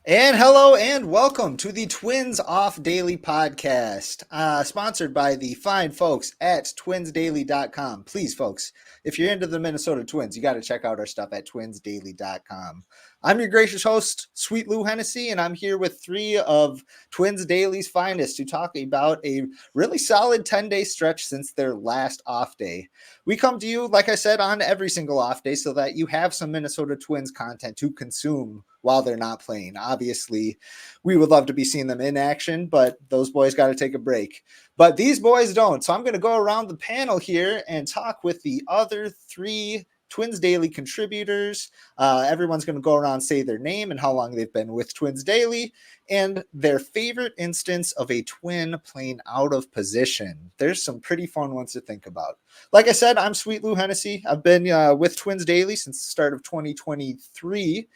And hello and welcome to the Twins Off Daily podcast, sponsored by the fine folks at twinsdaily.com. Please, folks, if you're into the Minnesota Twins, you got to check out our stuff at twinsdaily.com. I'm your gracious host, Sweet Lou Hennessy, and I'm here with three of Twins Daily's finest to talk about a really solid 10-day stretch since their last off day. We come to you, like I said, on every single off day so that you have some Minnesota Twins content to consume while they're not playing. Obviously, we would love to be seeing them in action, but those boys got to take a break. But these boys don't. So I'm going to go around the panel here and talk with the other three Twins Daily contributors. Everyone's going to go around and say their name and how long they've been with Twins Daily and their favorite instance of a twin playing out of position. There's some pretty fun ones to think about. Like I said, I'm Sweet Lou Hennessy. I've been with Twins Daily since the start of 2023.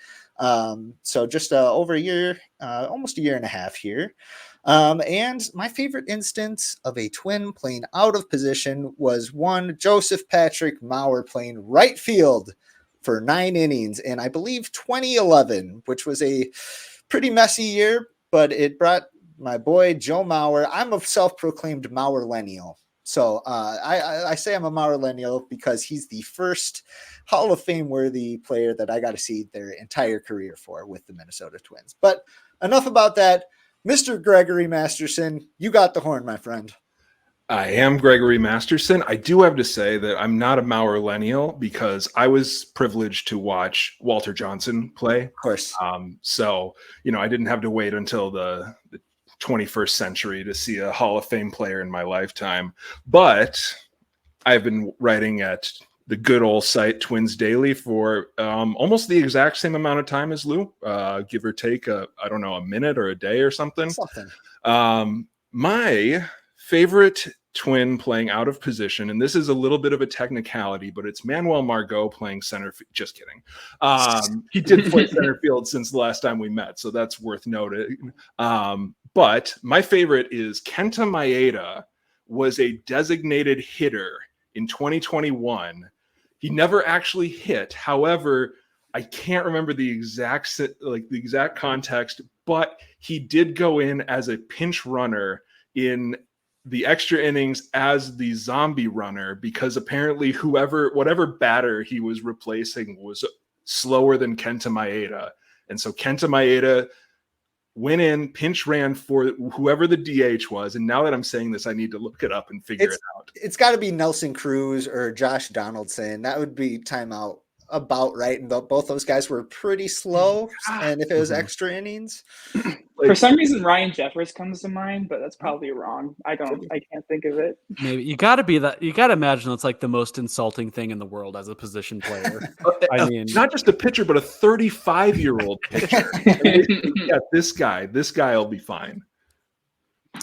So just over a year, almost a year and a half here. And my favorite instance of a twin playing out of position was one Joseph Patrick Mauer playing right field for 9 innings in, I believe, 2011, which was a pretty messy year, but it brought my boy Joe Mauer. I'm a self-proclaimed Mauerlennial. So I say I'm a Mauerlennial because he's the first Hall of Fame worthy player that I got to see their entire career for with the Minnesota Twins. But enough about that. Mr. Greggory Masterson, you got the horn, my friend. I am Greggory Masterson. I do have to say that I'm not a Mauerlennial because I was privileged to watch Walter Johnson play. Of course. So, I didn't have to wait until the 21st century to see a Hall of Fame player in my lifetime. But I've been writing at the good old site Twins Daily for almost the exact same amount of time as Lou, give or take, a minute or a day or something. My favorite twin playing out of position, and this is a little bit of a technicality, but it's Manuel Margot playing center field. Just kidding. He did play center field since the last time we met, so that's worth noting. But my favorite is Kenta Maeda was a designated hitter in 2021. He never actually hit. However, I can't remember the exact context, but he did go in as a pinch runner in the extra innings as the zombie runner because apparently whatever batter he was replacing was slower than Kenta Maeda. And so Kenta Maeda went in, pinch ran for whoever the DH was. And now that I'm saying this, I need to look it up and figure it out. It's got to be Nelson Cruz or Josh Donaldson. That would be timeout about right. And both those guys were pretty slow. And if it was extra innings. For some reason, Ryan Jeffers comes to mind, but that's probably wrong. I can't think of it. Maybe you got to imagine it's like the most insulting thing in the world as a position player. I mean, not just a pitcher, but a 35-year-old pitcher. Yeah, this guy will be fine.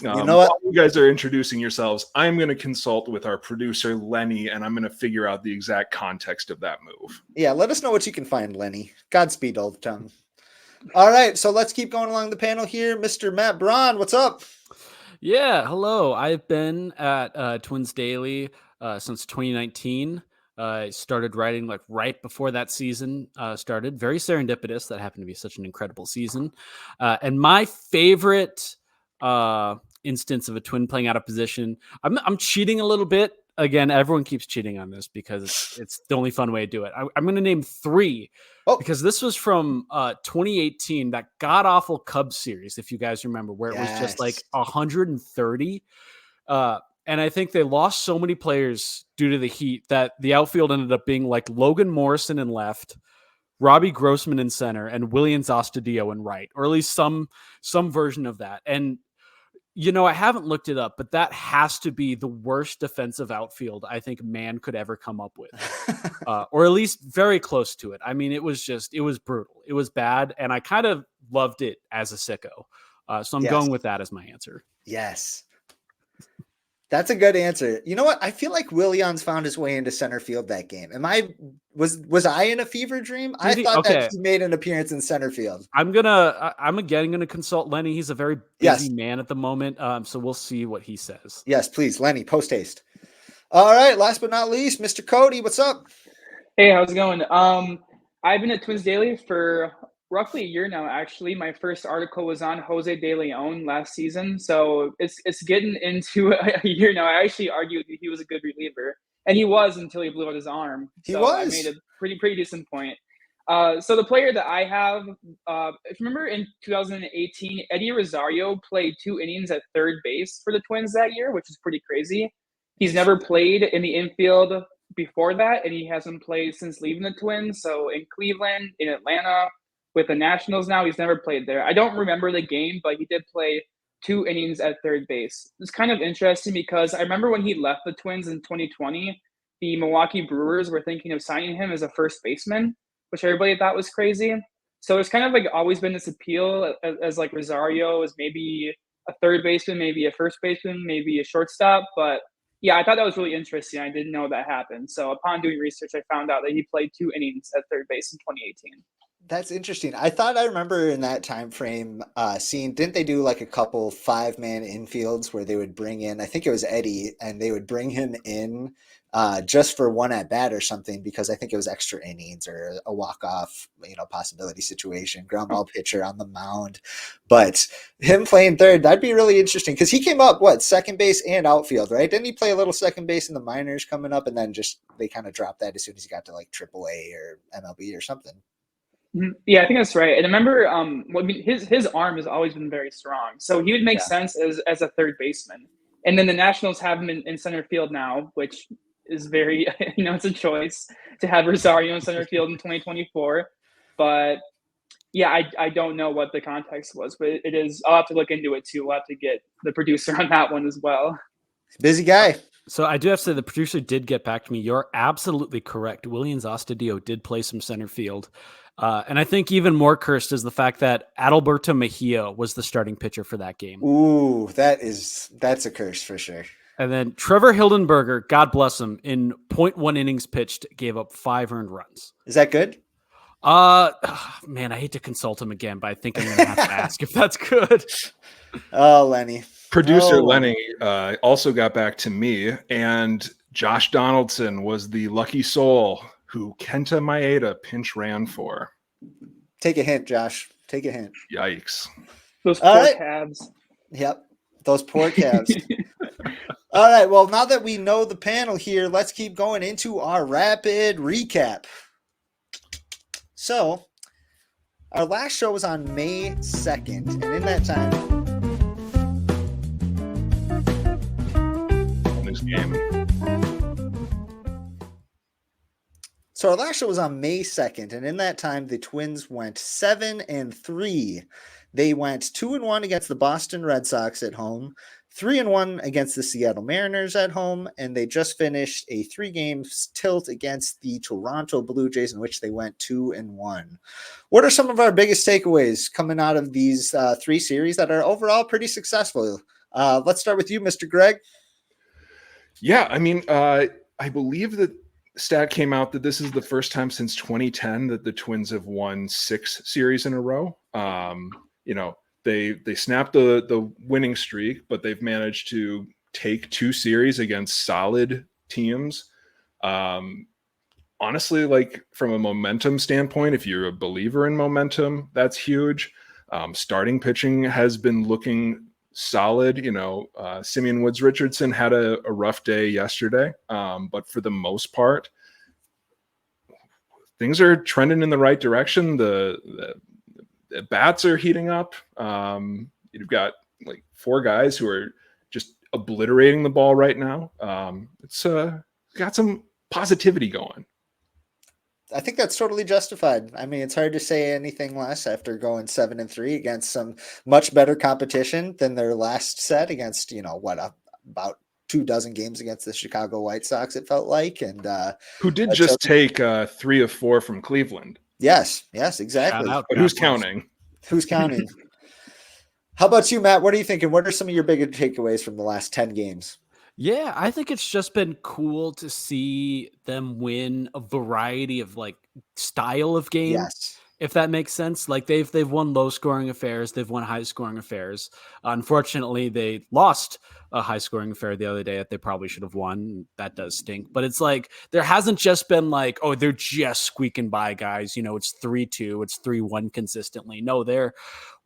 You know what? While you guys are introducing yourselves, I'm going to consult with our producer, Lenny, and I'm going to figure out the exact context of that move. Yeah, let us know what you can find, Lenny. Godspeed, old tongue. All right, so let's keep going along the panel here. Mr. Matt Braun, what's up? Yeah, hello. I've been at Twins Daily since 2019. I started writing like right before that season started. Very serendipitous. That happened to be such an incredible season. And my favorite instance of a twin playing out of position, I'm cheating a little bit. Again, everyone keeps cheating on this because it's the only fun way to do it. I'm going to name three because this was from 2018, that god-awful Cubs series, if you guys remember, where it was just like 130. And I think they lost so many players due to the heat that the outfield ended up being like Logan Morrison in left, Robbie Grossman in center, and Willians Astudillo in right, or at least some version of that. And I haven't looked it up, but that has to be the worst defensive outfield I think man could ever come up with, or at least very close to it. I mean, it was brutal. It was bad, and I kind of loved it as a sicko. So I'm going with that as my answer. Yes. That's a good answer. You know what? I feel like Willians found his way into center field that game. Was I in a fever dream? I thought that he made an appearance in center field. I'm again gonna consult Lenny. He's a very busy man at the moment. So we'll see what he says. Yes, please, Lenny, post haste. All right. Last but not least, Mr. Cody, what's up? Hey, how's it going? I've been at Twins Daily for roughly a year now, actually. My first article was on Jose De Leon last season. So it's getting into a year now. I actually argued he was a good reliever. And he was until he blew out his arm. He So I made was. a pretty decent point. So the player that I have, if you remember in 2018, Eddie Rosario played 2 innings at third base for the Twins that year, which is pretty crazy. He's never played in the infield before that, and he hasn't played since leaving the Twins. So in Cleveland, in Atlanta, with the Nationals now, he's never played there. I don't remember the game, but he did play 2 innings at third base. It's kind of interesting because I remember when he left the Twins in 2020, the Milwaukee Brewers were thinking of signing him as a first baseman, which everybody thought was crazy. So it's kind of like always been this appeal as like Rosario as maybe a third baseman, maybe a first baseman, maybe a shortstop. But yeah, I thought that was really interesting. I didn't know that happened. So upon doing research, I found out that he played 2 innings at third base in 2018. That's interesting. I thought I remember in that time frame seeing, didn't they do like a couple 5-man infields where they would bring in, I think it was Eddie, and they would bring him in just for one at bat or something, because I think it was extra innings or a walk-off, possibility situation, ground ball pitcher on the mound. But him playing third, that'd be really interesting because he came up, second base and outfield, right? Didn't he play a little second base in the minors coming up, and then just they kind of dropped that as soon as he got to like AAA or MLB or something? Yeah, I think that's right. And I remember, his arm has always been very strong, so he would make sense as a third baseman. And then the Nationals have him in center field now, which is very, it's a choice to have Rosario in center field in 2024. But yeah, I don't know what the context was, but it is. I'll have to look into it too. We'll have to get the producer on that one as well. Busy guy. So I do have to say the producer did get back to me. You're absolutely correct. Williams Astudillo did play some center field. And I think even more cursed is the fact that Adalberto Mejia was the starting pitcher for that game. Ooh, that's a curse for sure. And then Trevor Hildenberger, God bless him, in 0.1 innings pitched, gave up 5 earned runs. Is that good? Man, I hate to consult him again, but I think I'm going to have to ask if that's good. Oh, Lenny. Producer Lenny also got back to me, and Josh Donaldson was the lucky soul who Kenta Maeda pinch ran for. Take a hint, Josh. Take a hint. Yikes. Those poor Cavs. Yep. Those poor Cavs. All right. Well, now that we know the panel here, let's keep going into our rapid recap. So, our last show was on May 2nd, and in that time, This game. So our last show was on May 2nd, and in that time, the Twins went 7-3. They went 2-1 against the Boston Red Sox at home, 3-1 against the Seattle Mariners at home, and they just finished a 3-game tilt against the Toronto Blue Jays, in which they went 2-1. What are some of our biggest takeaways coming out of these 3 series that are overall pretty successful? Let's start with you, Mr. Greg. Yeah, I mean, I believe that stat came out that this is the first time since 2010 that the Twins have won 6 series in a row. They snapped the winning streak, but they've managed to take 2 series against solid teams. Honestly, like from a momentum standpoint, if you're a believer in momentum, that's huge. Starting pitching has been looking solid. Simeon Woods Richardson had a rough day yesterday, but for the most part, things are trending in the right direction. The bats are heating up. You've got like 4 guys who are just obliterating the ball right now. It's got some positivity going. I think that's totally justified. I mean, it's hard to say anything less after going 7-3 against some much better competition than their last set against, about 24 games against the Chicago White Sox, it felt like. And who did just take 3 of 4 from Cleveland. Yes, exactly. Shout out, but who's counting? Who's counting? How about you, Matt? What are you thinking? What are some of your bigger takeaways from the last 10 games? Yeah, I think it's just been cool to see them win a variety of like style of game. Yes. if that makes sense. Like they've won low scoring affairs, they've won high scoring affairs. Unfortunately, they lost a high scoring affair the other day that they probably should have won. That does stink. But it's like there hasn't just been like, oh, they're just squeaking by guys. It's 3-2, it's 3-1 consistently. No, they're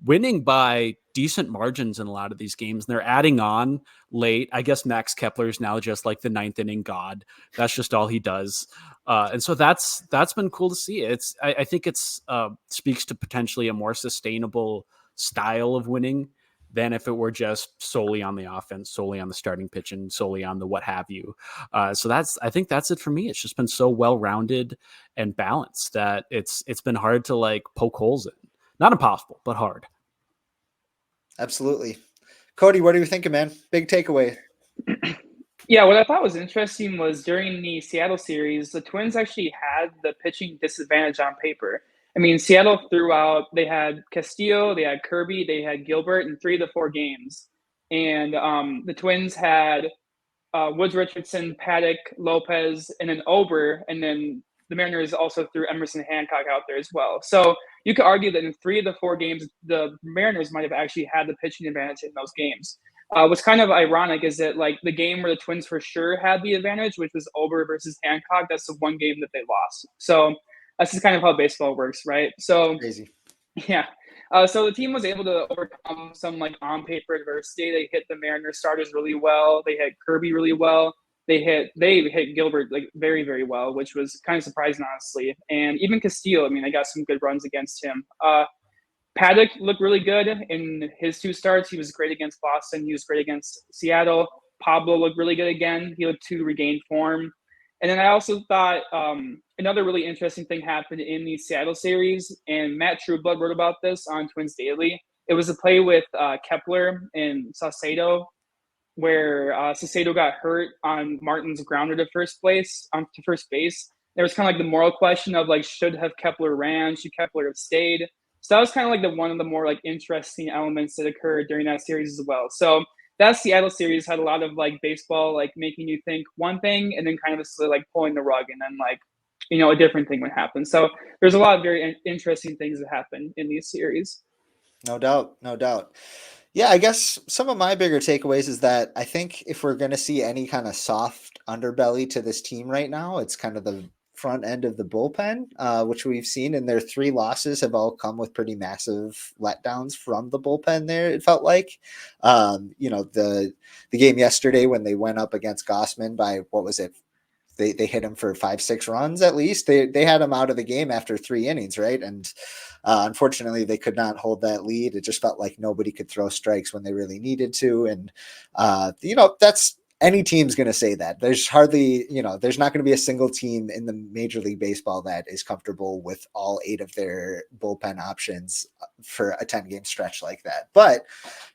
winning by decent margins in a lot of these games. And they're adding on late. I guess Max Kepler is now just like the ninth inning god. That's just all he does. And so that's been cool to see. I think it's speaks to potentially a more sustainable style of winning than if it were just solely on the offense, solely on the starting pitch, and solely on the what have you. So I think that's it for me. It's just been so well rounded and balanced that it's been hard to like poke holes in. Not impossible, but hard. Absolutely. Cody, what are you thinking, man? Big takeaway. Yeah, what I thought was interesting was during the Seattle series, the Twins actually had the pitching disadvantage on paper. I mean, Seattle threw out, they had Castillo, they had Kirby, they had Gilbert in 3 of the 4 games. And the Twins had Woods Richardson, Paddock, Lopez, and then Ober. And then the Mariners also threw Emerson Hancock out there as well. So you could argue that in 3 of the 4 games, the Mariners might have actually had the pitching advantage in those games. What's kind of ironic is that like the game where the Twins for sure had the advantage, which was Ober versus Hancock, that's the one game that they lost. So that's just kind of how baseball works, right? So Crazy. Yeah. So the team was able to overcome some like on paper adversity. They hit the Mariners starters really well. They hit Kirby really well. They hit Gilbert like very, very well, which was kind of surprising, honestly. And even Castillo, I mean, they got some good runs against him. Paddock looked really good in his 2 starts. He was great against Boston. He was great against Seattle. Pablo looked really good again. He looked to regain form. And then I also thought another really interesting thing happened in the Seattle series, and Matt Trueblood wrote about this on Twins Daily. It was a play with Kepler and Saucedo, where Saucedo got hurt on Martin's grounder to first base. There was kind of like the moral question of like, should have Kepler ran? Should Kepler have stayed? So that was kind of like one of the more like interesting elements that occurred during that series as well. So that Seattle series had a lot of like baseball, like making you think one thing and then kind of like pulling the rug and then like, a different thing would happen. So there's a lot of very interesting things that happen in these series. No doubt. No doubt. Yeah, I guess some of my bigger takeaways is that I think if we're going to see any kind of soft underbelly to this team right now, it's kind of the front end of the bullpen, which we've seen in their 3 losses have all come with pretty massive letdowns from the bullpen there. It felt like, the game yesterday when they went up against Gossman by, what was it? They hit him for 5-6 runs at least. They had him out of the game after 3 innings, right? And unfortunately, they could not hold that lead. It just felt like nobody could throw strikes when they really needed to. And that's any team's going to say that. There's hardly, there's not going to be a single team in the Major League Baseball that is comfortable with all 8 of their bullpen options for a 10-game stretch like that. But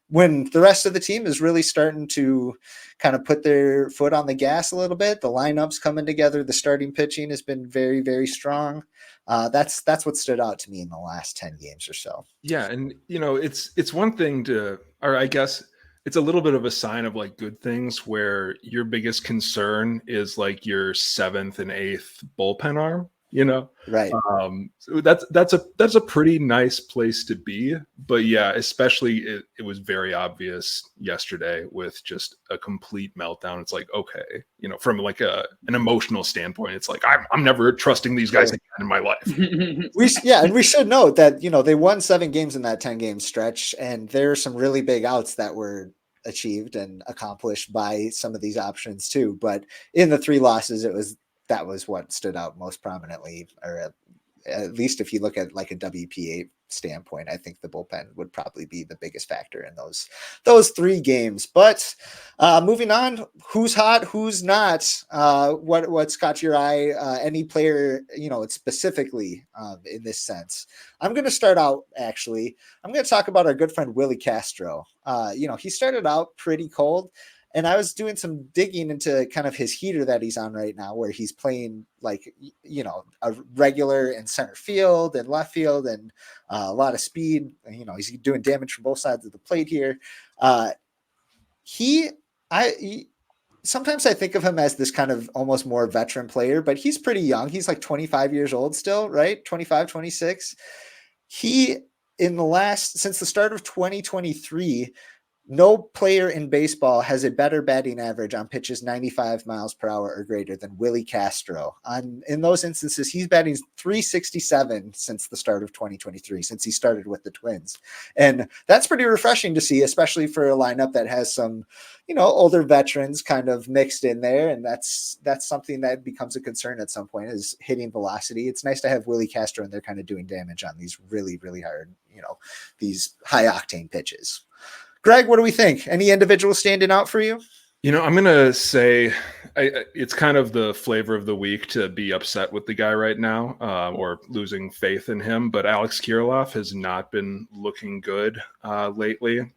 when the rest of the team is really starting to kind of put their foot on the gas a little bit, the lineup's coming together, the starting pitching has been very, very strong. That's what stood out to me in the last 10 games or so. Yeah. And, it's one thing or I guess it's a little bit of a sign of like good things where your biggest concern is like your 7th and 8th bullpen arm, Right. So that's a pretty nice place to be. But yeah, especially it was very obvious yesterday with just a complete meltdown. It's like, okay, from like an emotional standpoint, it's like I'm never trusting these guys again in my life. And we should note that they won 7 games in that 10-game stretch, and there are some really big outs that were achieved and accomplished by some of these options too. But in the 3 losses, that was what stood out most prominently, or at least if you look at like a WPA standpoint, I think the bullpen would probably be the biggest factor in those 3 games. But moving on, who's hot, who's not? What's caught your eye? Any player, specifically in this sense? I'm going to start out. Actually, I'm going to talk about our good friend Willie Castro. He started out pretty cold. And I was doing some digging into kind of his heater that he's on right now, where he's playing like, a regular in center field and left field and a lot of speed. He's doing damage from both sides of the plate here. sometimes I think of him as this kind of almost more veteran player, but he's pretty young. He's like 25 years old still, right? 25, 26. He, since the start of 2023, no player in baseball has a better batting average on pitches 95 miles per hour or greater than Willie Castro. In those instances, he's batting 367 since the start of 2023, since he started with the Twins. And that's pretty refreshing to see, especially for a lineup that has some, older veterans kind of mixed in there. And that's something that becomes a concern at some point, is hitting velocity. It's nice to have Willie Castro in there kind of doing damage on these really, really hard, these high octane pitches. Greg, what do we think? Any individuals standing out for you? I'm going to say it's kind of the flavor of the week to be upset with the guy right now, or losing faith in him. But Alex Kirilloff has not been looking good lately.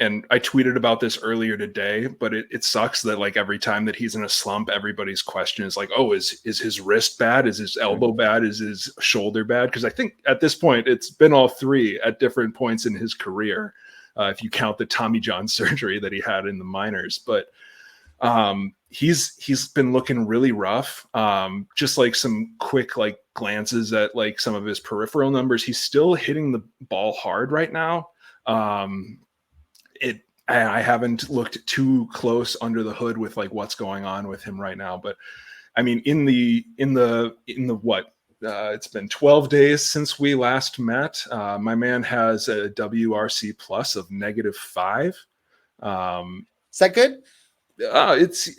And I tweeted about this earlier today, but it sucks that like every time that he's in a slump, everybody's question is like, oh, is his wrist bad? Is his elbow bad? Is his shoulder bad? Because I think at this point, it's been all three at different points in his career, if you count the Tommy John surgery that he had in the minors. But he's been looking really rough. Just like some quick like glances at like some of his peripheral numbers. He's still hitting the ball hard right now. I haven't looked too close under the hood with like what's going on with him right now, but I mean, in the what, it's been 12 days since we last met. My man has a WRC plus of -5. Is that good? It's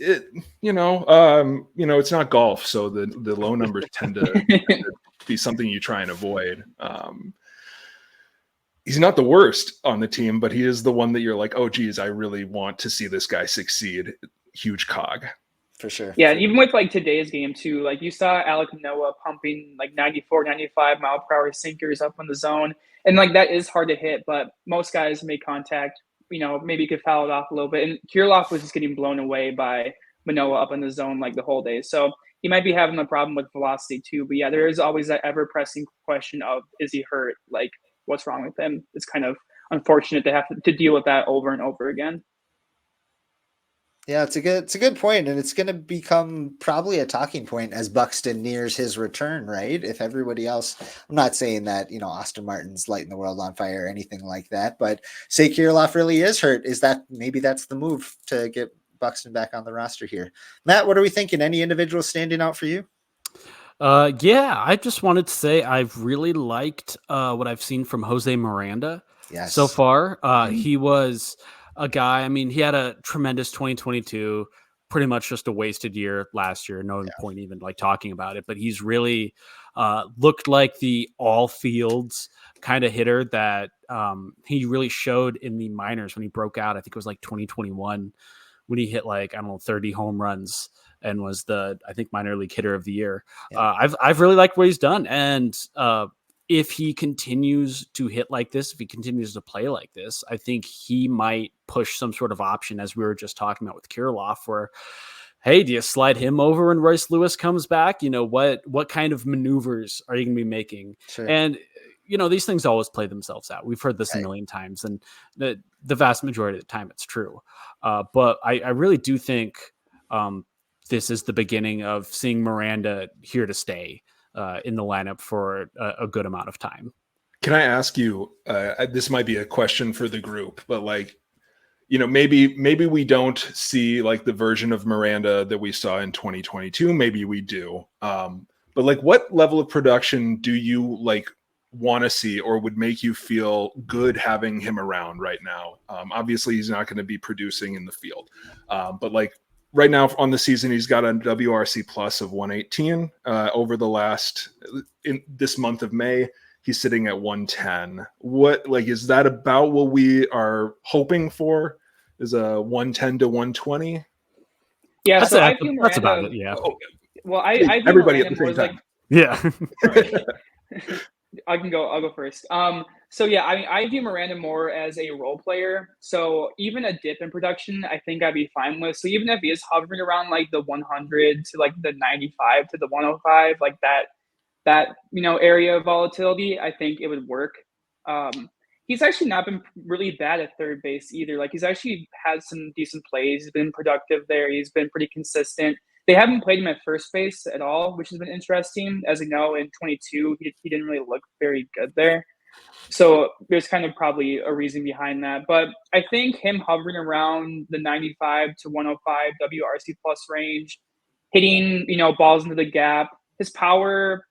not golf, so the low numbers tend to be something you try and avoid. He's not the worst on the team, but he is the one that you're like, oh, geez, I really want to see this guy succeed. Huge cog. For sure. Yeah, and even with like today's game too, like you saw Alek Manoah pumping like 94, 95 mile per hour sinkers up in the zone. And like that is hard to hit, but most guys make contact, maybe could foul it off a little bit. And Kirilloff was just getting blown away by Manoah up in the zone like the whole day. So he might be having a problem with velocity too. But yeah, there is always that ever pressing question of, is he hurt? Like, what's wrong with him? It's kind of unfortunate to have to deal with that over and over again. Yeah, it's a good point, and it's going to become probably a talking point as Buxton nears his return, right? If everybody else, I'm not saying that, Austin Martin's lighting the world on fire or anything like that, but say Kirilloff really is hurt, maybe that's the move to get Buxton back on the roster here. Matt, what are we thinking? Any individuals standing out for you? Yeah, I just wanted to say I've really liked what I've seen from Jose Miranda so far. He was a guy, I mean, he had a tremendous 2022, pretty much just a wasted year last year. No point even like talking about it, but he's really looked like the all fields kind of hitter that he really showed in the minors when he broke out. I think it was like 2021 when he hit like, 30 home runs and was the, I think, minor league hitter of the year. Yeah. I've really liked what he's done. And if he continues to hit like this, if he continues to play like this, I think he might push some sort of option, as we were just talking about with Kirilloff, where, hey, do you slide him over when Royce Lewis comes back? What kind of maneuvers are you going to be making? Sure. And, these things always play themselves out. We've heard this a million times, and the vast majority of the time it's true. But I really do think this is the beginning of seeing Miranda here to stay in the lineup for a good amount of time. Can I ask you, this might be a question for the group, but like, maybe we don't see like the version of Miranda that we saw in 2022. Maybe we do. But like, what level of production do you like want to see, or would make you feel good having him around right now? Obviously he's not going to be producing in the field. But like, right now on the season, he's got a WRC plus of 118. Over in this month of May, he's sitting at 110. What, like, is that about what we are hoping for? Is a 110 to 120? Yeah, that's, so I view Miranda, that's about it. Yeah. Well, I view everybody Miranda at the same time. Yeah. I'll go first. So yeah, I mean, I view Miranda more as a role player. So even a dip in production, I think I'd be fine with. So even if he is hovering around like the 100 to like the 95 to the 105, like that area of volatility, I think it would work. he's actually not been really bad at third base either. Like, he's actually had some decent plays. He's been productive there. He's been pretty consistent. They haven't played him at first base at all, which has been interesting. As we know, in 22, he didn't really look very good there. So there's kind of probably a reason behind that. But I think him hovering around the 95 to 105 WRC plus range, hitting, balls into the gap, his power,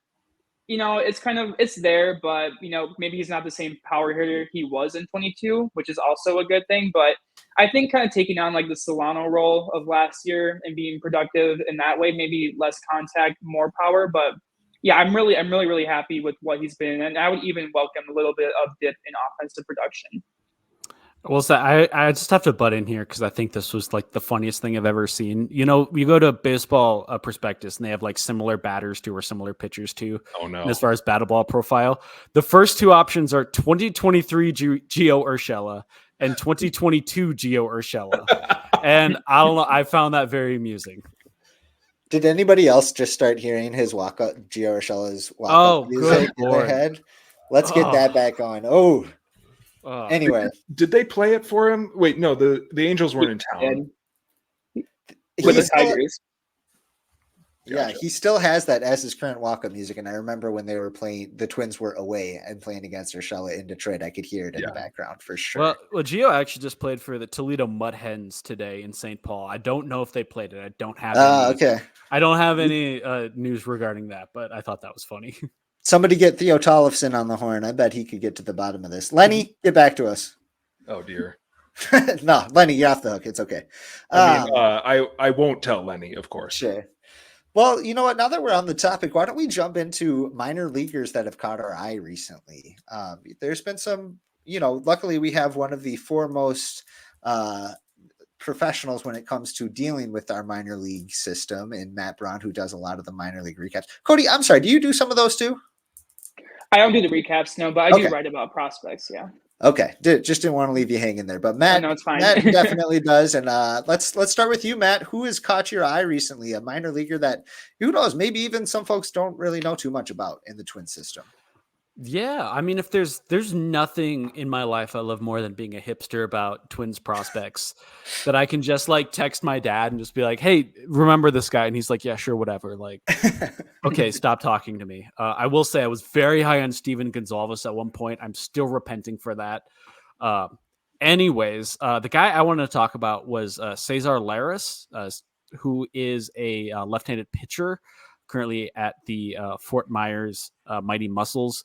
it's there, but, maybe he's not the same power hitter he was in 22, which is also a good thing. But I think kind of taking on like the Solano role of last year and being productive in that way, maybe less contact, more power. But yeah, I'm really happy with what he's been. And I would even welcome a little bit of dip in offensive production. Well, so I just have to butt in here because I think this was like the funniest thing I've ever seen. You go to Baseball Prospectus and they have like similar batters to or similar pitchers to. Oh no! And as far as battle ball profile, the first two options are 2023 Gio Urshela and 2022 Gio Urshela, and I don't know. I found that very amusing. Did anybody else just start hearing his walk-up, Gio Urshela's walk-up music in their head? Let's get that back on. Oh. Anyway, did they play it for him? Wait, no, the Angels weren't in town. With the Tigers. Yeah, he still has that as his current walk-up music. And I remember when they were playing, the Twins were away and playing against Urshela in Detroit. I could hear it in the background for sure. Well, Gio actually just played for the Toledo Mud Hens today in St. Paul. I don't know if they played it. I don't have I don't have any news regarding that, but I thought that was funny. Somebody get Theo Tollefson on the horn. I bet he could get to the bottom of this. Lenny, get back to us. Oh, dear. No, Lenny, you're off the hook. It's okay. I won't tell Lenny, of course. Sure. Well, you know what? Now that we're on the topic, why don't we jump into minor leaguers that have caught our eye recently? There's been some, luckily we have one of the foremost professionals when it comes to dealing with our minor league system in Matt Braun, who does a lot of the minor league recaps. Cody, I'm sorry, do you do some of those too? I don't do the recaps, no, but I do write about prospects, yeah. Okay, just didn't want to leave you hanging there, but Matt, no, it's fine. Matt definitely does. And let's start with you, Matt. Who has caught your eye recently? A minor leaguer that, who knows, maybe even some folks don't really know too much about in the Twin system. Yeah, I mean, if there's nothing in my life I love more than being a hipster about Twins prospects, that I can just like text my dad and just be like, "Hey, remember this guy?" And he's like, "Yeah, sure, whatever." Like, okay, stop talking to me. I will say I was very high on Steven Gonzalez at one point. I'm still repenting for that. Anyways, the guy I wanted to talk about was Cesar Larris, who is a left-handed pitcher currently at the Fort Myers Mighty Muscles.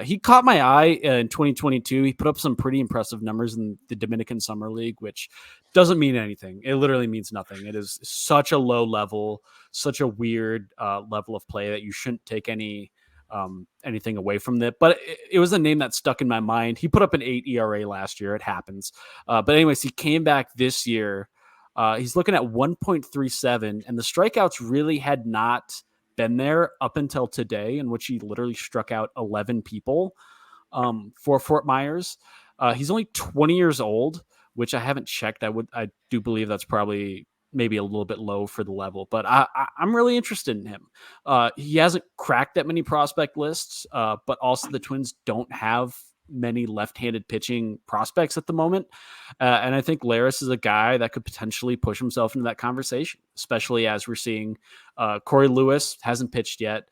He caught my eye in 2022. He put up some pretty impressive numbers in the Dominican Summer League, which doesn't mean anything. It literally means nothing. It is such a low level, such a weird level of play that you shouldn't take anything away from it. But it was a name that stuck in my mind. He put up an 8 ERA last year. It happens. But anyways, he came back this year. He's looking at 1.37, and the strikeouts really had not been there up until today, in which he literally struck out 11 people for Fort Myers. He's only 20 years old, which I haven't checked. I do believe that's probably maybe a little bit low for the level, but I'm really interested in him. He hasn't cracked that many prospect lists, but also the Twins don't have many left-handed pitching prospects at the moment. And I think Larris is a guy that could potentially push himself into that conversation, especially as we're seeing Corey Lewis hasn't pitched yet.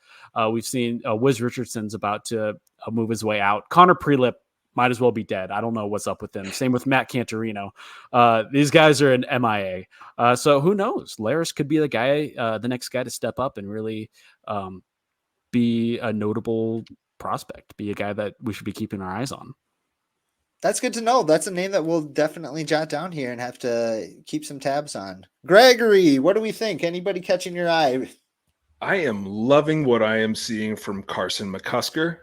We've seen Wiz Richardson's about to move his way out. Connor Prelip might as well be dead. I don't know what's up with him. Same with Matt Cantorino. These guys are an MIA. So who knows? Larris could be the guy, the next guy to step up and really be a notable prospect, be a guy that we should be keeping our eyes on. That's good to know. That's a name that we'll definitely jot down here and have to keep some tabs on. Gregory, what do we think? Anybody catching your eye? I am loving what I am seeing from Carson McCusker.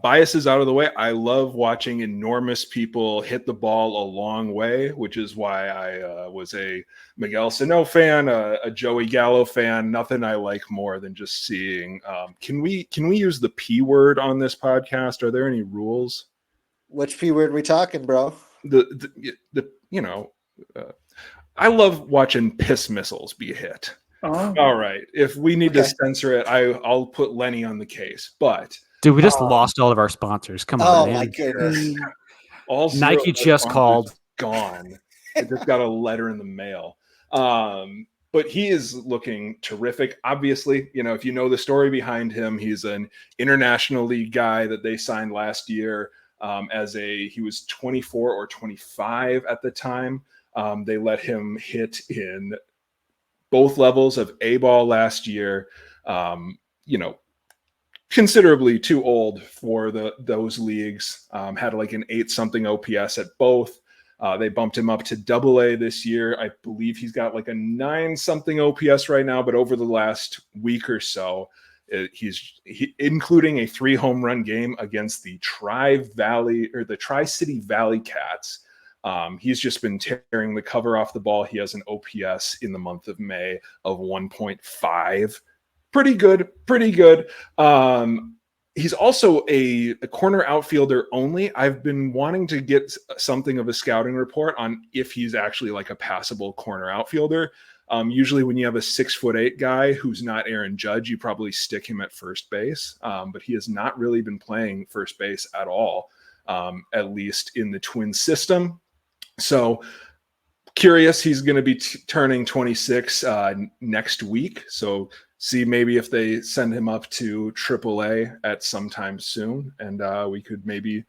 Bias is out of the way. I love watching enormous people hit the ball a long way, which is why I was a Miguel Sano fan, a Joey Gallo fan. Nothing I like more than just seeing. Can we use the P word on this podcast? Are there any rules? Which P word are we talking, bro? I love watching piss missiles be hit. Oh. All right. If we need to censor it, I'll put Lenny on the case. But Dude, we just lost all of our sponsors. Come on, Oh man. my goodness. All Nike zero just sponsors called. gone. They just got a letter in the mail. But he is looking terrific. Obviously, if you know the story behind him, he's an international league guy that they signed last year. He was 24 or 25 at the time. They let him hit in both levels of A ball last year. Considerably too old for those leagues. Had like an 8-something OPS at both. They bumped him up to AA this year. I believe he's got like a 9-something OPS right now, but over the last week or so, including a 3 home run game against the Tri-City Valley Cats. He's just been tearing the cover off the ball. He has an OPS in the month of May of 1.5. Pretty good. He's also a corner outfielder only. I've been wanting to get something of a scouting report on if he's actually like a passable corner outfielder. Usually when you have a 6'8" guy who's not Aaron Judge, you probably stick him at first base. But he has not really been playing first base at all, at least in the Twins system. So curious, he's going to be turning 26 next week. So see maybe if they send him up to AAA at some time soon, and we could maybe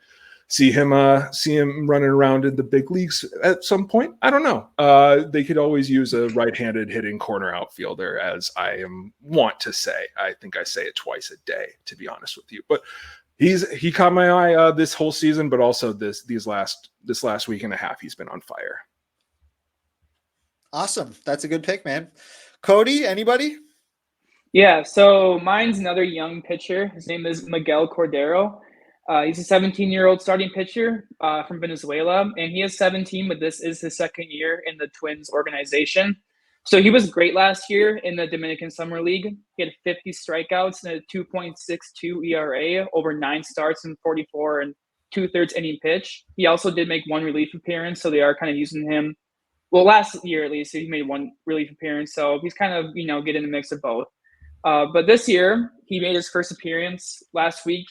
see him running around in the big leagues at some point. I don't know. They could always use a right-handed hitting corner outfielder, as I want to say. I think I say it twice a day, to be honest with you. But he caught my eye this whole season, but also this last week and a half, he's been on fire. Awesome. That's a good pick, man. Cody, anybody? Yeah, so mine's another young pitcher. His name is Miguel Cordero. He's a 17-year-old starting pitcher from Venezuela, and he is 17, but this is his second year in the Twins organization. So he was great last year in the Dominican Summer League. He had 50 strikeouts and a 2.62 ERA over 9 starts and 44 and 2/3 inning pitch. He also did make 1 relief appearance, so they are kind of using him. Well, last year at least, he made 1 relief appearance, so he's kind of, getting the mix of both. But this year, he made his first appearance last week.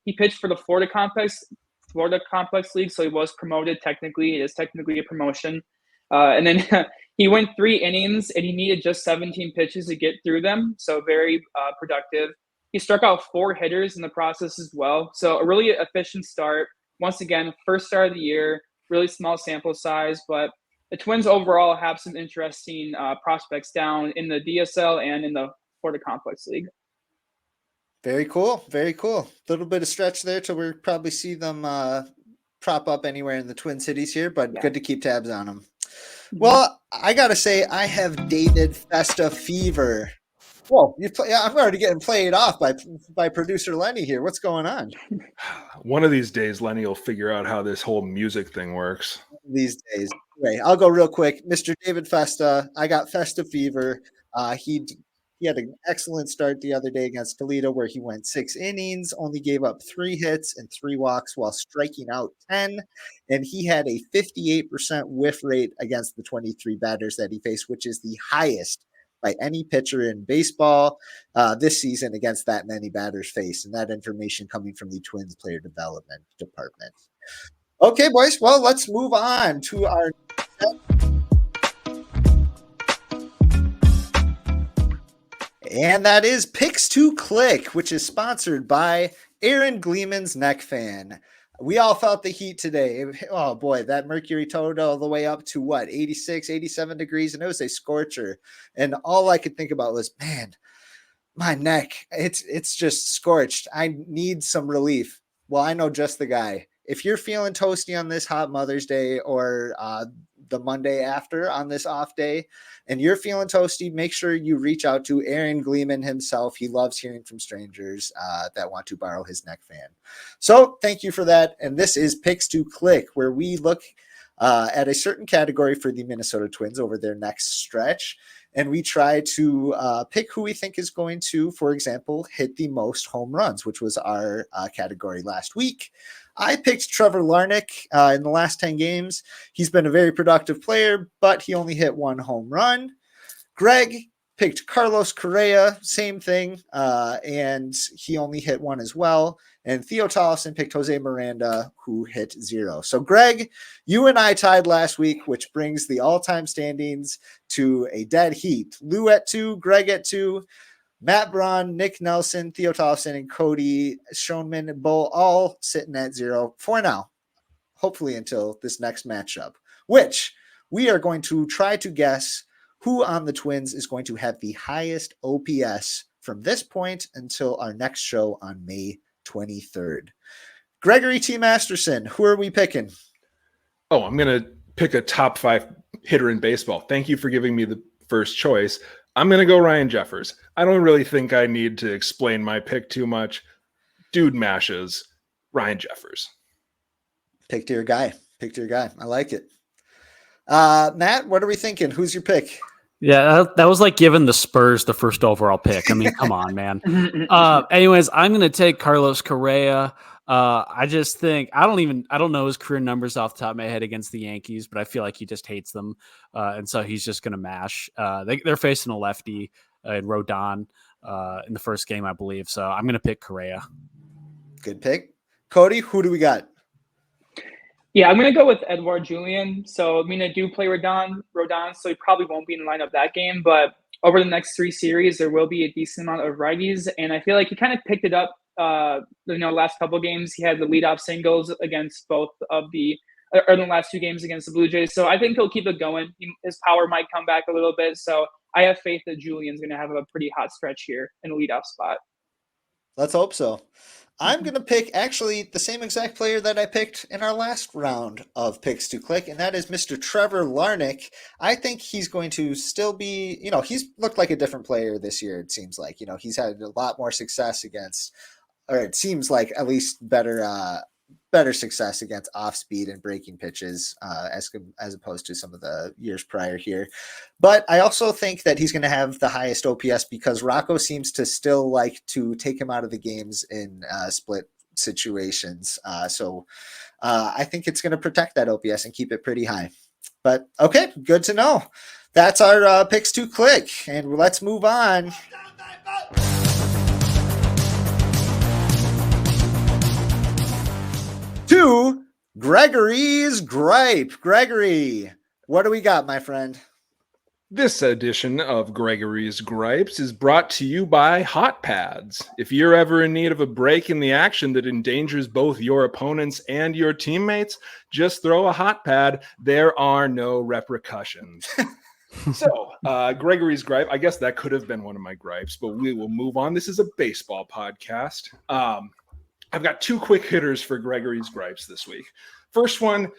He pitched for the Florida Complex League, so he was promoted technically. It is technically a promotion. And then he went 3 innings, and he needed just 17 pitches to get through them, so very productive. He struck out 4 hitters in the process as well, so a really efficient start. Once again, first start of the year, really small sample size, but the Twins overall have some interesting prospects down in the DSL and in the Florida Complex League. Very cool. Very cool. A little bit of stretch there till we probably see them prop up anywhere in the Twin Cities here, but good to keep tabs on them. Well, I got to say, I have dated Festa Fever. Whoa, I'm already getting played off by producer Lenny here. What's going on? One of these days, Lenny will figure out how this whole music thing works. These days. Anyway, I'll go real quick. Mr. David Festa, I got Festa Fever. He had an excellent start the other day against Toledo where he went 6 innings, only gave up 3 hits and 3 walks while striking out 10. And he had a 58% whiff rate against the 23 batters that he faced, which is the highest by any pitcher in baseball this season against that many batters faced. And that information coming from the Twins player development department. Okay, boys. Well, let's move on to our and that is Picks to Click, which is sponsored by Aaron Gleeman's Neck Fan. We all felt the heat today. Oh boy, that mercury towed all the way up to what, 86, 87 degrees, and it was a scorcher. And all I could think about was, man, my neck, it's just scorched. I need some relief. Well, I know just the guy. If you're feeling toasty on this hot Mother's Day or the Monday after on this off day, and you're feeling toasty, make sure you reach out to Aaron Gleeman himself. He loves hearing from strangers that want to borrow his neck fan. So thank you for that. And this is Picks to Click, where we look at a certain category for the Minnesota Twins over their next stretch. And we try to pick who we think is going to, for example, hit the most home runs, which was our category last week. I picked Trevor Larnach in the last 10 games. He's been a very productive player, but he only hit 1 home run. Greg picked Carlos Correa, same thing, and he only hit 1 as well. And Theo Tollefson picked Jose Miranda, who hit 0. So, Greg, you and I tied last week, which brings the all-time standings to a dead heat. Lou at 2, Greg at 2, Matt Braun, Nick Nelson, Theo Tollefson, and Cody Schoenmann and Bull all sitting at 0 for now, hopefully until this next matchup, which we are going to try to guess who on the Twins is going to have the highest OPS from this point until our next show on May 23rd. Greggory T. Masterson, who are we picking? Oh, I'm going to pick a top 5 hitter in baseball. Thank you for giving me the first choice. I'm going to go Ryan Jeffers. I don't really think I need to explain my pick too much. Dude mashes. Ryan Jeffers. Picked your guy. I like it. Matt, what are we thinking? Who's your pick? Yeah, that was like giving the Spurs the first overall pick. I mean, come on, man. Anyways, I'm going to take Carlos Correa. I just think I don't know his career numbers off the top of my head against the Yankees, but I feel like he just hates them. And so he's just going to mash. They're facing a lefty in Rodon in the first game, I believe. So I'm going to pick Correa. Good pick. Cody, who do we got? Yeah, I'm going to go with Edouard Julien. So, I mean, I do play Rodon, so he probably won't be in the lineup that game. But over the next 3 series, there will be a decent amount of righties. And I feel like he kind of picked it up, last couple of games. He had the leadoff singles against both of the last 2 games against the Blue Jays. So I think he'll keep it going. His power might come back a little bit. So I have faith that Julian's going to have a pretty hot stretch here in the leadoff spot. Let's hope so. I'm going to pick actually the same exact player that I picked in our last round of Picks to Click, and that is Mr. Trevor Larnach. I think he's going to still be, he's looked like a different player this year, it seems like. He's had a lot more success against, or it seems like at least better success against off-speed and breaking pitches as opposed to some of the years prior here. But I also think that he's going to have the highest OPS because Rocco seems to still like to take him out of the games in split situations. So I think it's going to protect that OPS and keep it pretty high. But okay, good to know. That's our Picks to Click, and let's move on. To Greggory's Gripe. Gregory, what do we got, my friend? This edition of Greggory's Gripes is brought to you by Hot Pads. If you're ever in need of a break in the action that endangers both your opponents and your teammates, just throw a hot pad. There are no repercussions. So, Greggory's Gripe, I guess that could have been one of my gripes, but we will move on. This is a baseball podcast. I've got 2 quick hitters for Greggory's Gripes this week. First one,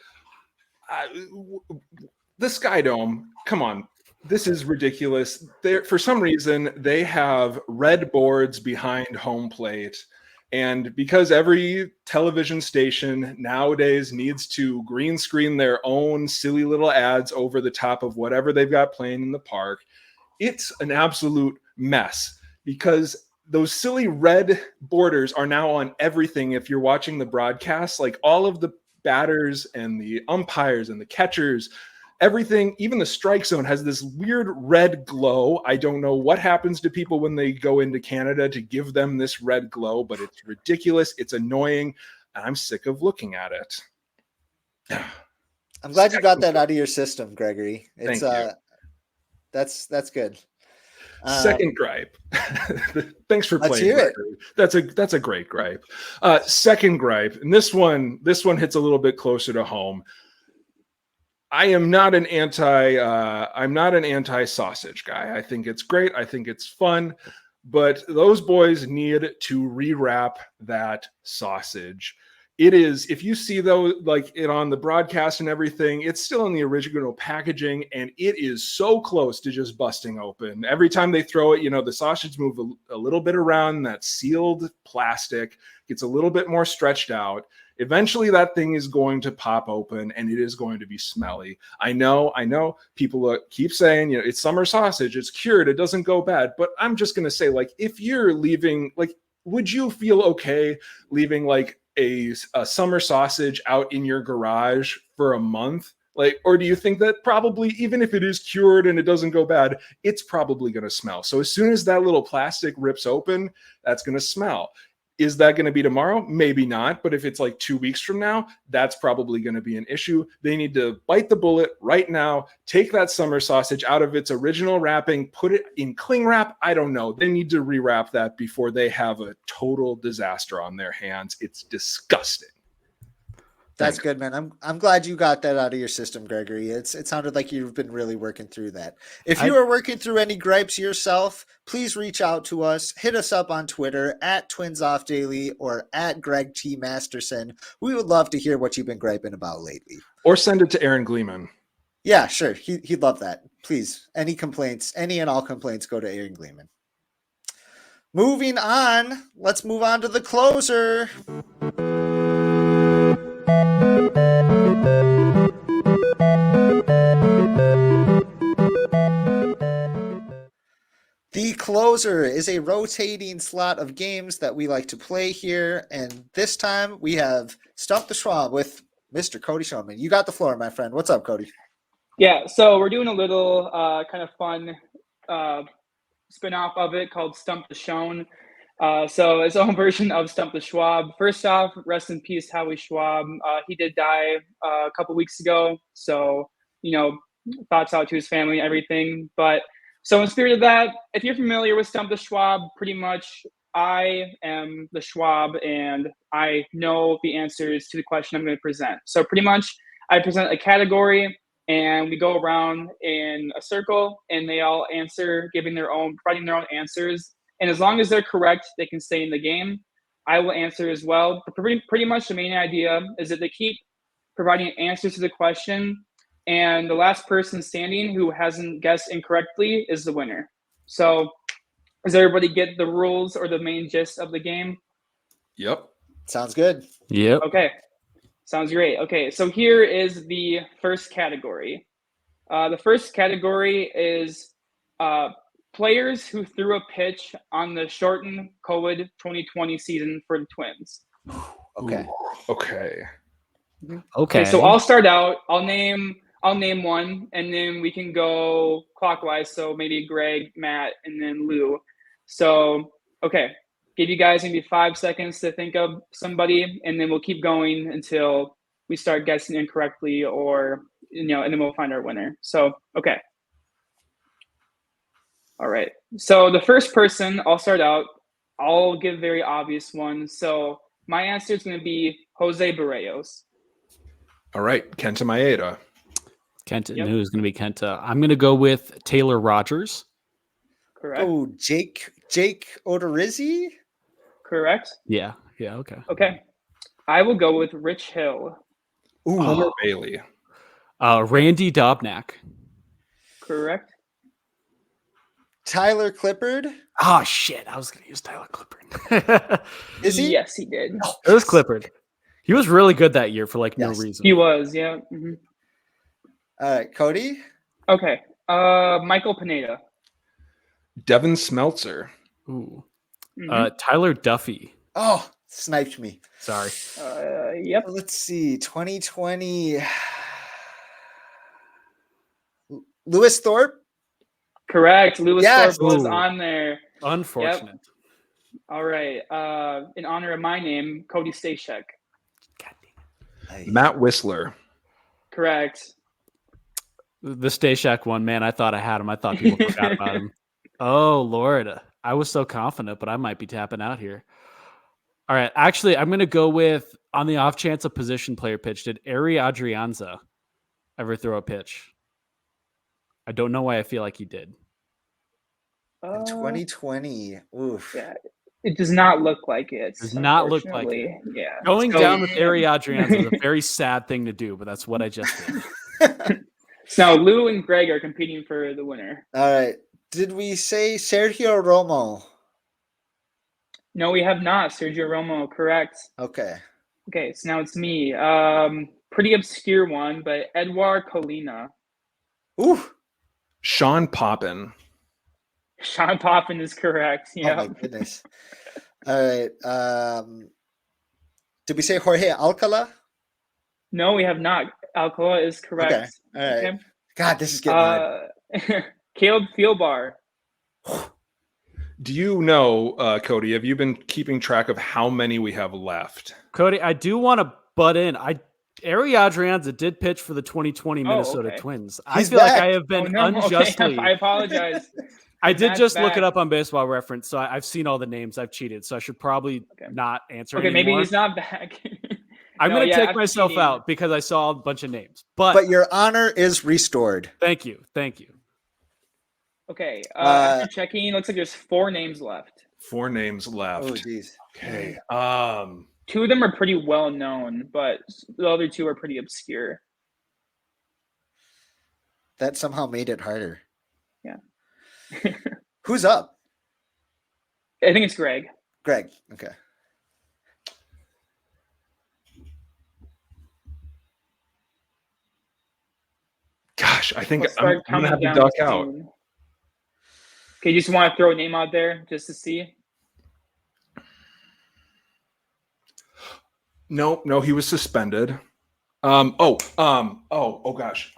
the Sky Dome. Come on, this is ridiculous. For some reason, they have red boards behind home plate. And because every television station nowadays needs to green screen their own silly little ads over the top of whatever they've got playing in the park, it's an absolute mess because those silly red borders are now on everything. If you're watching the broadcast, like all of the batters and the umpires and the catchers, everything, even the strike zone has this weird red glow. I don't know what happens to people when they go into Canada to give them this red glow, but it's ridiculous. It's annoying. And I'm sick of looking at it. I'm glad you got that out of your system, Gregory. Thank you. That's good. Second gripe. Thanks for playing. Let's hear it. That's a great gripe. Second gripe, and this one hits a little bit closer to home. I'm not an anti sausage guy. I think it's great. I think it's fun, but those boys need to rewrap that sausage. It is, if you see those, like it on the broadcast and everything, it's still in the original packaging and it is so close to just busting open. Every time they throw it, the sausage move a little bit around, that sealed plastic gets a little bit more stretched out. Eventually that thing is going to pop open and it is going to be smelly. I know people keep saying, it's summer sausage, it's cured, it doesn't go bad. But I'm just going to say, like, if you're leaving, like, would you feel okay leaving like a summer sausage out in your garage for a month? Like, or do you think that probably even if it is cured and it doesn't go bad, it's probably going to smell? So as soon as that little plastic rips open, that's going to smell. Is that going to be tomorrow? Maybe not. But if it's like 2 weeks from now, that's probably going to be an issue. They need to bite the bullet right now, take that summer sausage out of its original wrapping, put it in cling wrap. I don't know. They need to rewrap that before they have a total disaster on their hands. It's disgusting. That's good, man. I'm glad you got that out of your system, Gregory. It sounded like you've been really working through that. If you are working through any gripes yourself, please reach out to us. Hit us up on Twitter at TwinsOffDaily or at Greg T. Masterson. We would love to hear what you've been griping about lately. Or send it to Aaron Gleeman. Yeah, sure. He'd love that. Please, any complaints, any and all complaints, go to Aaron Gleeman. Moving on, let's move on to the closer. The closer is a rotating slot of games that we like to play here, and this time we have Stump the Schwab with Mr. Cody Schoenmann. You got the floor, my friend. What's up, Cody? Yeah, so we're doing a little kind of fun spin-off of it called Stump the Schoen. So it's our own version of Stump the Schwab. First off, rest in peace, Howie Schwab. He did die a couple weeks ago, so, thoughts out to his family and everything. But so in spirit of that, if you're familiar with Stump the Schwab, pretty much I am the Schwab and I know the answers to the question I'm going to present. So pretty much I present a category and we go around in a circle and they all answer, providing their own answers. And as long as they're correct, they can stay in the game. I will answer as well. But pretty much the main idea is that they keep providing answers to the question, and the last person standing who hasn't guessed incorrectly is the winner. So does everybody get the rules or the main gist of the game? Yep. Sounds good. Yep. Okay. Sounds great. Okay, so here is the first category. The first category is players who threw a pitch on the shortened COVID 2020 season for the Twins. Okay. Ooh, okay. Okay. So I'll start out. I'll name one, and then we can go clockwise. So maybe Greg, Matt, and then Lou. So, okay. Give you guys maybe 5 seconds to think of somebody, and then we'll keep going until we start guessing incorrectly or, and then we'll find our winner. So, okay. All right. So the first person, I'll start out. I'll give a very obvious one. So my answer is going to be Jose Barrios. All right. Kenta Maeda. Kenta. Yep. Knew it was going to be Kenta. I'm going to go with Taylor Rogers. Correct. Oh, Jake Odorizzi? Correct. Yeah. Okay. Okay. I will go with Rich Hill. Ooh. Homer Bailey. Randy Dobnak. Correct. Tyler Clippard? Oh shit! I was going to use Tyler Clippard. Is he? Yes, he did. It was Clippard. He was really good that year for no Yes. reason. He was, yeah. Mm-hmm. All right, Cody? Okay. Michael Pineda. Devin Smeltzer. Ooh. Mhm. Tyler Duffy. Oh, sniped me. Sorry. Yep. Let's see. 2020. Lewis Thorpe? Correct. Lewis Yes. Thorpe was Ooh. on there. Unfortunate. All right. In honor of my name, Cody Stashek. God damn it. Matt Whistler. Correct. The Stashak one, man, I thought I had him. I thought people forgot about him. Oh, Lord. I was so confident, but I might be tapping out here. All right. Actually, I'm going to go with, on the off chance a position player pitch, did Ari Adrianza ever throw a pitch? I don't know why I feel like he did. In 2020. Oof. Yeah, it does not look like it. Does not look like it. unfortunately. Yeah. Going So- down with Ari Adrianza is a very sad thing to do, but that's what I just did. So now Lou and Greg are competing for the winner. All right. Did we say Sergio Romo? No, we have not. Sergio Romo, correct. Okay. Okay, so now it's me. Pretty obscure one, but Edouard Colina. Ooh. Sean Poppin. Sean Poppin is correct. Oh Yeah. my goodness. All right. Did we say Jorge Alcala? No, we have not. Alcoa is correct. Okay. All right. Okay. God, this is getting hard. Caleb Fieldbar. Do you know, Cody, have you been keeping track of how many we have left? Cody, I do want to butt in. Ari Adrianza did pitch for the 2020 Minnesota okay. Twins. He's I feel like back. I have been no. unjustly. Okay. I apologize. I did Matt's just look back. it up on Baseball Reference, so I've seen all the names. I've cheated, so I should probably not answer Okay, anymore. maybe he's not back. I'm going to take after myself cheating. out because I saw a bunch of names. But But your honor is restored. thank you. Okay. After checking, looks like there's 4 names left. 4 names left. Oh, geez. Okay. 2 of them are pretty well known, but the other 2 are pretty obscure. That somehow made it harder. Yeah. Who's up? I think it's Greg. Greg. Okay. Gosh, I think Let's I'm start going to counting have to down duck out. soon. Okay, you just want to throw a name out there just to see? No, he was suspended. Oh gosh.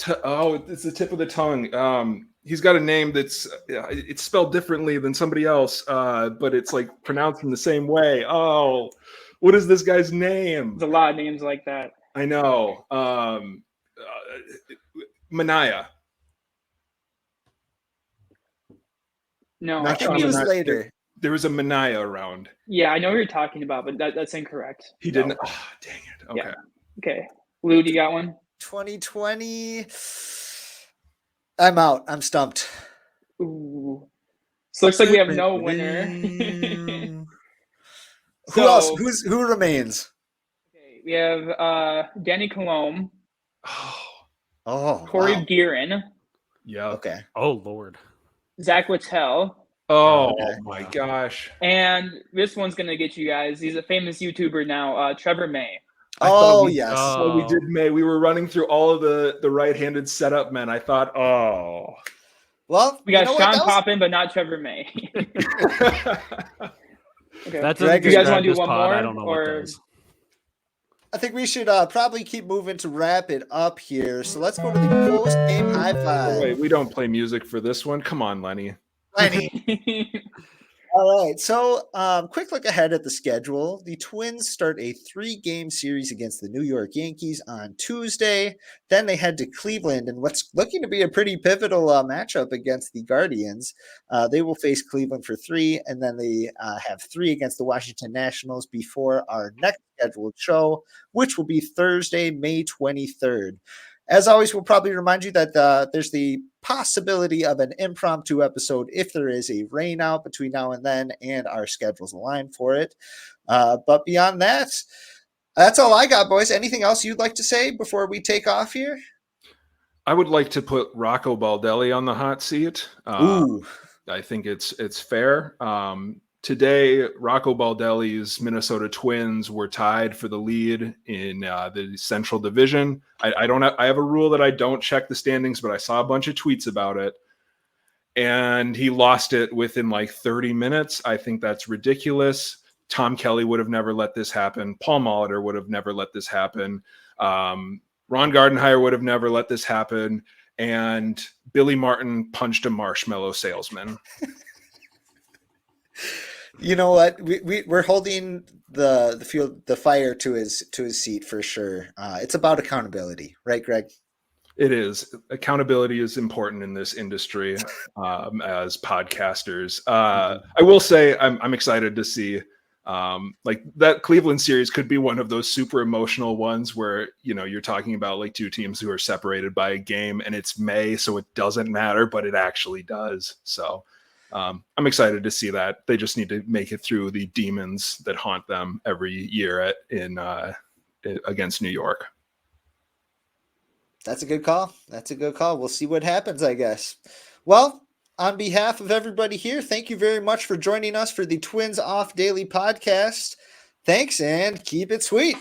It's the tip of the tongue. He's got a name that's it's spelled differently than somebody else, but it's like pronounced in the same way. Oh, what is this guy's name? There's a lot of names like that. I know. Manaya. No, I think he was later. There was a Manaya around. Yeah, I know what you're talking about, but that's incorrect. He didn't. Oh, dang it. Okay. Yeah. Okay. Lou, do you got one? 2020. I'm out. I'm stumped. Ooh. So looks like we have no winner. Who else? Who remains? Okay, we have Danny Colomb, Oh, Corey wow. Guerin, Yeah. Okay. Oh, Lord. Zach Littell, Oh Okay. my gosh. and this one's gonna get you guys. He's a famous YouTuber now, Trevor May. Oh, yes. Oh, we did May. We were running through all of the right-handed setup men. I thought, oh. Well, We got you know Sean what? Poppin, but not Trevor May. Okay. That Greg, doesn't you guys describe wanna do this one pod. more, I don't know or- what does. I think we should probably keep moving to wrap it up here. So let's go to the post-game high five. Wait, we don't play music for this one. Come on, Lenny. Lenny. All right. So, quick look ahead at the schedule. The Twins start a 3-game series against the New York Yankees on Tuesday. Then they head to Cleveland in what's looking to be a pretty pivotal matchup against the Guardians. They will face Cleveland for 3, and then they have 3 against the Washington Nationals before our next scheduled show, which will be Thursday, May 23rd. As always, we'll probably remind you that there's the possibility of an impromptu episode if there is a rain out between now and then and our schedules align for it. But beyond that, that's all I got, boys. Anything else you'd like to say before we take off here? I would like to put Rocco Baldelli on the hot seat. Ooh. I think it's fair. Today, Rocco Baldelli's Minnesota Twins were tied for the lead in the Central Division. I have a rule that I don't check the standings, but I saw a bunch of tweets about it, and he lost it within like 30 minutes. I think that's ridiculous. Tom Kelly would have never let this happen. Paul Molitor would have never let this happen. Ron Gardenhire would have never let this happen. And Billy Martin punched a marshmallow salesman. You know what? We're holding the fire to his seat for sure. It's about accountability, right, Greg? It is. Accountability is important in this industry as podcasters. I will say I'm excited to see like that Cleveland series could be one of those super emotional ones where, you know, you're talking about like 2 teams who are separated by a game and it's May, so it doesn't matter, but it actually does. So I'm excited to see that. They just need to make it through the demons that haunt them every year against New York. That's a good call. We'll see what happens, I guess. Well, on behalf of everybody here, thank you very much for joining us for the Twins Off Daily podcast. Thanks, and keep it sweet.